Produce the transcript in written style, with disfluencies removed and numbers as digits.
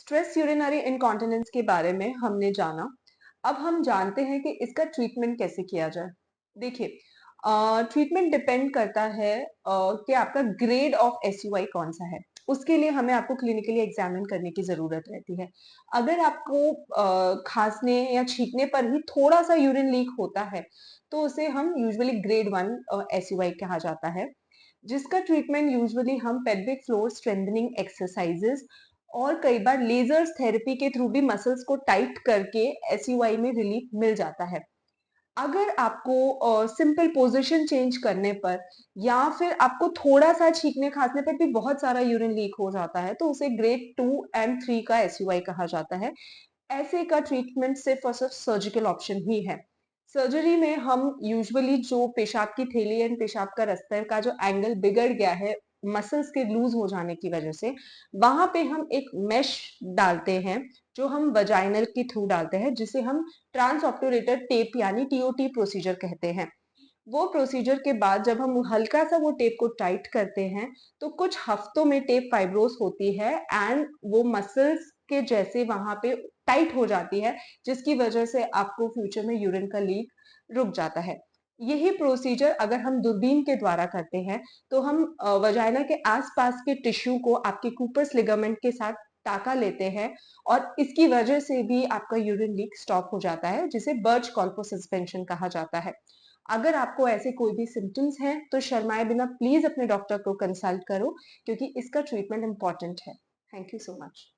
Stress urinary incontinence के बारे में हमने जाना। अब हम जानते हैं कि इसका ट्रीटमेंट कैसे किया जाए। देखिए, ट्रीटमेंट डिपेंड करता है कि आपका ग्रेड ऑफ एसयूआई कौन सा है। उसके लिए हमें आपको क्लिनिकली एग्जामिन करने की जरूरत रहती है। अगर आपको खांसने या छींकने पर ही थोड़ा सा यूरिन लीक होता है, तो उसे हम यूजुअली ग्रेड 1 एसयूआई कहा जाता है, जिसका ट्रीटमेंट यूजुअली हम पेल्विक फ्लोर स्ट्रेंथनिंग एक्सरसाइजेस और कई बार लेजर्स थेरेपी के थ्रू भी मसल्स को टाइट करके एसयूआई में रिलीफ मिल जाता है। अगर आपको सिंपल पोजीशन चेंज करने पर या फिर आपको थोड़ा सा छींकने खांसने पर भी बहुत सारा यूरिन लीक हो जाता है, तो उसे ग्रेड 2 एंड 3 का एसयूआई कहा जाता है। ऐसे का ट्रीटमेंट सिर्फ और सिर्फ सर्जिकल ऑप्शन ही है। सर्जरी में हम यूजुअली जो पेशाब की थैली एंड पेशाब का रास्ते का जो एंगल बिगड़ गया है मसल्स के लूज हो जाने की वजह से, वहां पे हम एक मेश डालते हैं, जो हम वजाइनल के थ्रू डालते हैं, जिसे हम ट्रांस ऑब्टुरेटर टेप यानी टीओटी प्रोसीजर कहते हैं। वो प्रोसीजर के बाद जब हम हल्का सा वो टेप को टाइट करते हैं, तो कुछ हफ्तों में टेप फाइब्रोस होती है एंड वो मसल्स के जैसे वहां पे टाइट हो जाती है, जिसकी वजह से आपको फ्यूचर में यूरिन का लीक रुक जाता है। यही प्रोसीजर अगर हम दूरबीन के द्वारा करते हैं, तो हम वजाइना के आसपास के टिश्यू को आपके कूपर्स लिगामेंट के साथ टाका लेते हैं, और इसकी वजह से भी आपका यूरिन लीक स्टॉप हो जाता है, जिसे बर्च कॉल्पो सस्पेंशन कहा जाता है। अगर आपको ऐसे कोई भी सिम्टम्स हैं, तो शर्माए बिना प्लीज अपने डॉक्टर को कंसल्ट करो, क्योंकि इसका ट्रीटमेंट इम्पोर्टेंट है। Thank you so much.